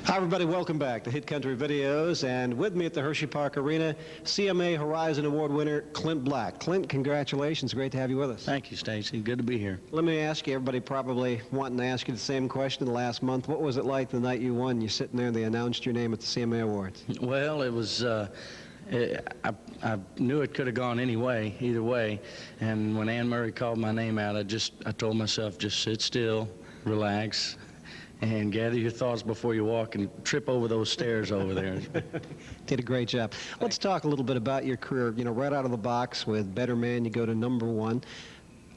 Hi, everybody. Welcome back to Hit Country Videos. And with me at the Hershey Park Arena, CMA Horizon Award winner Clint Black. Clint, congratulations. Great to have you with us. Thank you, Stacy. Good to be here. Let me ask you, everybody probably wanting to ask you the same question the last month. What was it like the night you won? You're sitting there and they announced your name at the CMA Awards. Well, it was, I knew it could have gone either way. And when Ann Murray called my name out, I told myself, just sit still, relax, and gather your thoughts before you walk and trip over those stairs over there. Did a great job. Let's talk a little bit about your career. You know, right out of the box with Better Man, you go to #1.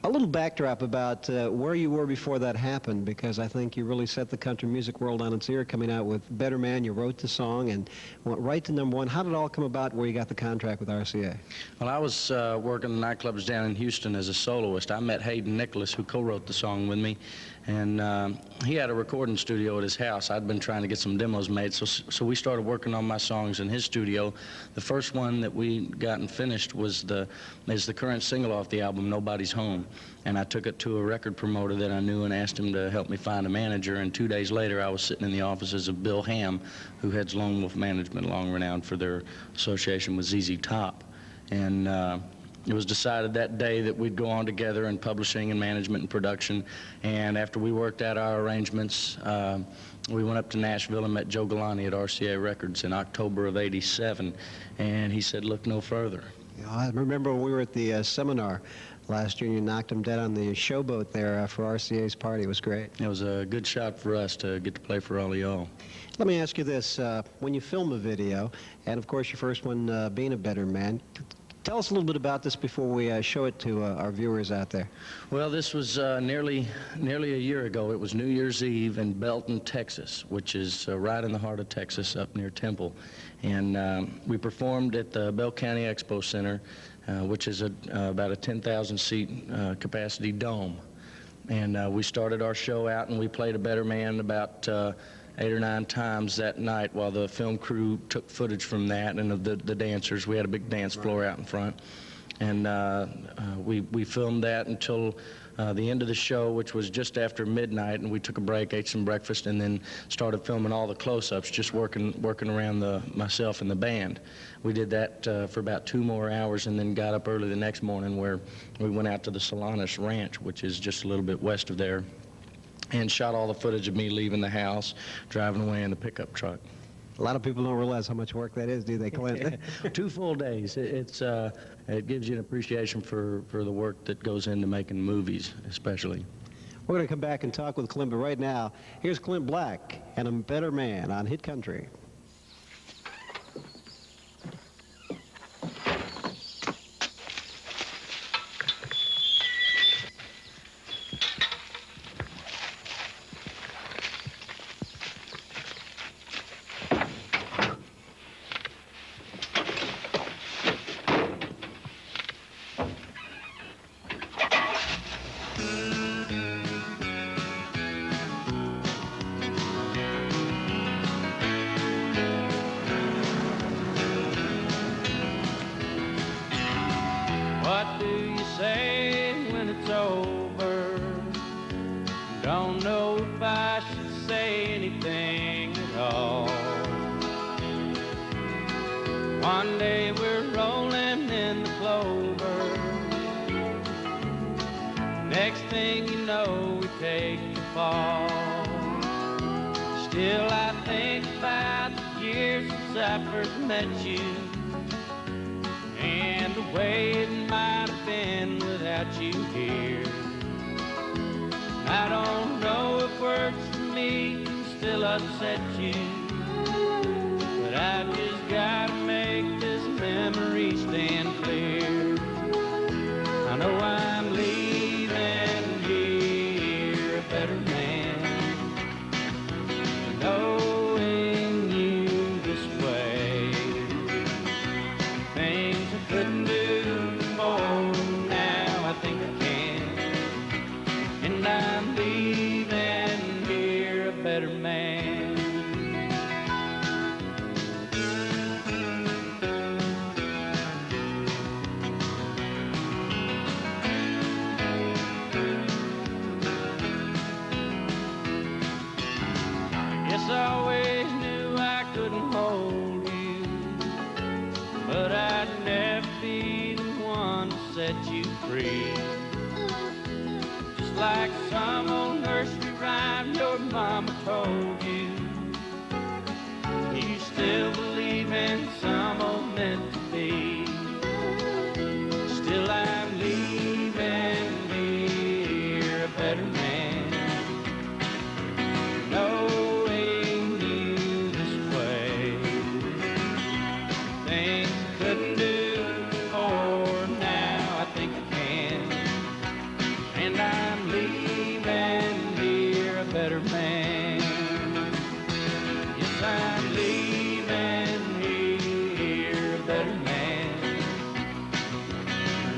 A little backdrop about where you were before that happened, because I think you really set the country music world on its ear coming out with Better Man. You wrote the song and went right to #1. How did it all come about where you got the contract with RCA? Well, I was working the nightclubs down in Houston as a soloist. I met Hayden Nicholas, who co-wrote the song with me, and he had a recording studio at his house. I'd been trying to get some demos made, so we started working on my songs in his studio. The first one that we got and finished is the current single off the album, Nobody's Home. And I took it to a record promoter that I knew and asked him to help me find a manager. And 2 days later, I was sitting in the offices of Bill Ham, who heads Lone Wolf Management, long renowned for their association with ZZ Top. And it was decided that day that we'd go on together in publishing and management and production. And after we worked out our arrangements, we went up to Nashville and met Joe Galante at RCA Records in October of '87. And he said, look no further. You know, I remember when we were at the seminar last year, and you knocked him dead on the showboat there for RCA's party. It was great. It was a good shot for us to get to play for all of y'all. Let me ask you this. When you film a video, and of course your first one being A Better Man, tell us a little bit about this before we show it to our viewers out there. Well, this was nearly a year ago. It was New Year's Eve in Belton, Texas, which is right in the heart of Texas, up near Temple. And we performed at the Bell County Expo Center, which is about a 10,000 seat capacity dome. And we started our show out and we played A Better Man about 8 or 9 times that night while the film crew took footage from that and of the dancers. We had a big dance floor out in front. And we filmed that until the end of the show, which was just after midnight, and we took a break, ate some breakfast, and then started filming all the close-ups, just working around myself and the band. We did that for about 2 more hours and then got up early the next morning where we went out to the Solanas Ranch, which is just a little bit west of there, and shot all the footage of me leaving the house, driving away in the pickup truck. A lot of people don't realize how much work that is, do they, Clint? 2 full days. It gives you an appreciation for the work that goes into making movies, especially. We're going to come back and talk with Clint, but right now, here's Clint Black and A Better Man on Hit Country. What do you say when it's over? Don't know if I should say anything at all. One day we're rolling in the clover. Next thing you know, we take the fall. Still I think about the years since I first met you, and the way it might have been without you here. I don't know if words for me can still upset you, but I've just got to make this memory stand clear. I know I'm leaving here a better man, knowing you this way. Things I couldn't do more, now I think I can, and I'm leaving here a better man. Guess I always knew I couldn't hold you, but I'd never be the one to set you free. Just like some old nursery rhyme your mama told you, you still believe in some old meant to be. Still I'm leaving here a better man, knowing you this way. Things I couldn't do before, now I think I can. And I'm leaving here a better man. Yes, I'm leaving here a better man,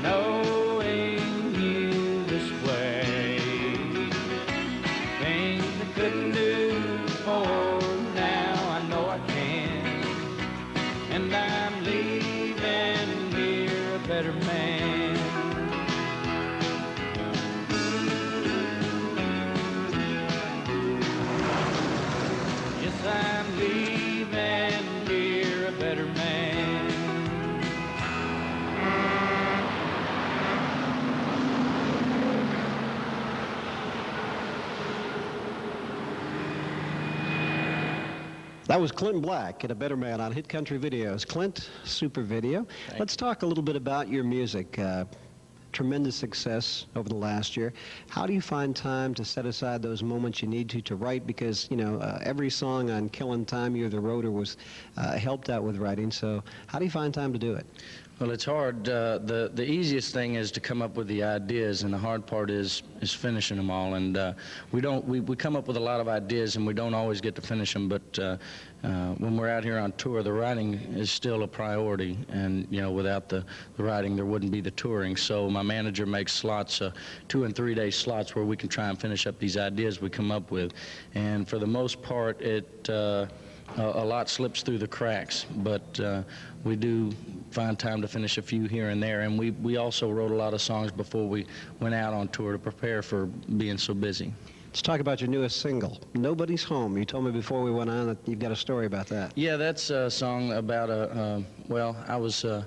knowing you this way. Things I couldn't do before, now I know I can. And I'm leaving here a better man. Yes, I'm leaving here a better man. That was Clint Black and A Better Man on Hit Country Videos. Clint, super video. Let's talk a little bit about your music. Tremendous success over the last year. How do you find time to set aside those moments you need to write? Because, you know, every song on Killin' Time, You're the Roader, was helped out with writing. So how do you find time to do it? Well, it's hard. The easiest thing is to come up with the ideas, and the hard part is finishing them all. And we come up with a lot of ideas, and we don't always get to finish them. But when we're out here on tour, the writing is still a priority. And you know, without the writing, there wouldn't be the touring. So my manager makes slots, 2 and 3 day slots, where we can try and finish up these ideas we come up with. And for the most part, a lot slips through the cracks, but we do find time to finish a few here and there. And we also wrote a lot of songs before we went out on tour to prepare for being so busy. Let's talk about your newest single, Nobody's Home. You told me before we went on that you've got a story about that. Yeah, that's a song about it was the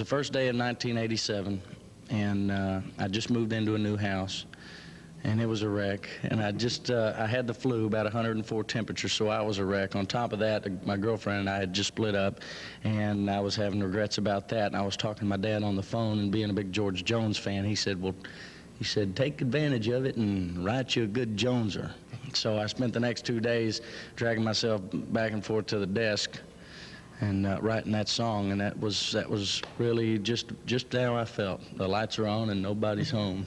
first day of 1987, and I just moved into a new house. And it was a wreck, and I had the flu, about 104 temperature, so I was a wreck. On top of that, my girlfriend and I had just split up, and I was having regrets about that. And I was talking to my dad on the phone, and being a big George Jones fan, he said, take advantage of it and write you a good Joneser. So I spent the next 2 days dragging myself back and forth to the desk and writing that song, and that was really just how I felt. The lights are on and nobody's home.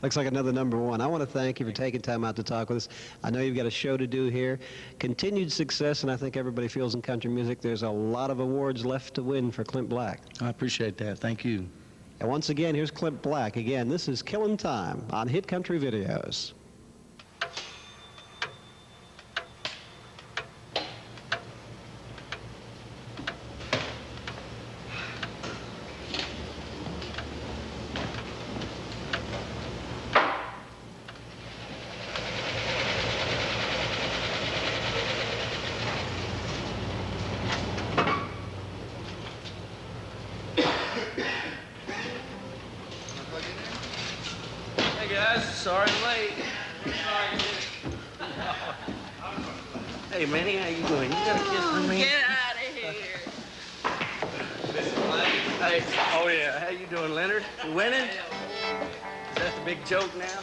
Looks like another #1. I want to thank you for taking time out to talk with us. I know you've got a show to do here. Continued success, and I think everybody feels in country music there's a lot of awards left to win for Clint Black. I appreciate that. Thank you. And once again, here's Clint Black. Again, this is Killin' Time on Hit Country Videos. Hey guys, sorry I'm late. Hey Manny, how you doing? You got a kiss for me? Get out of here. Hey, oh yeah, how you doing, Leonard? You winning? Is that the big joke now?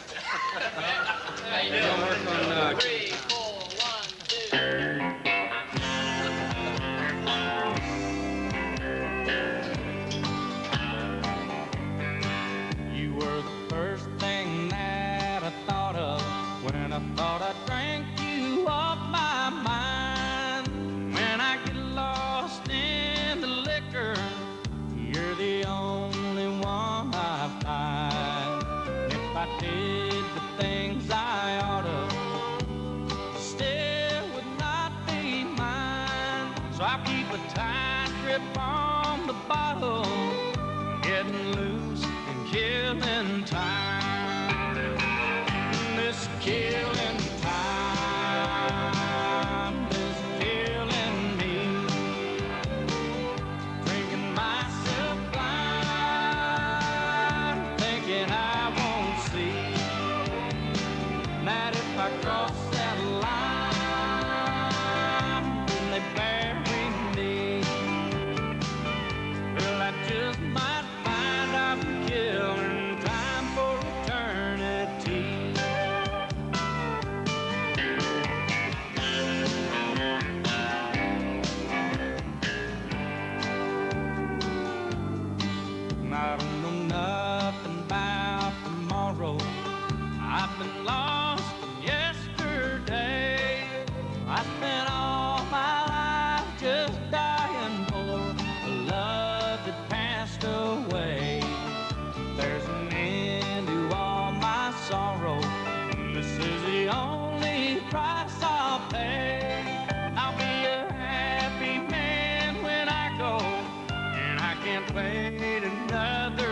Hey, don't work on 3, 4, 1, 2. You were the first thing that I thought of when I thought I drank you off my mind. When I get lost in the liquor, you're the only one I find. If I did the things I oughta, still would not be mine. So I keep a tight grip on the bottle, getting loose and killing time. This killing time. a line when they bury me. Well, I just might find I'm killing time for eternity. I don't know nothing about tomorrow. I've been lost from yesterday. I spent all my life just dying for a love that passed away. There's an end to all my sorrow. This is the only price I'll pay. I'll be a happy man when I go, and I can't wait another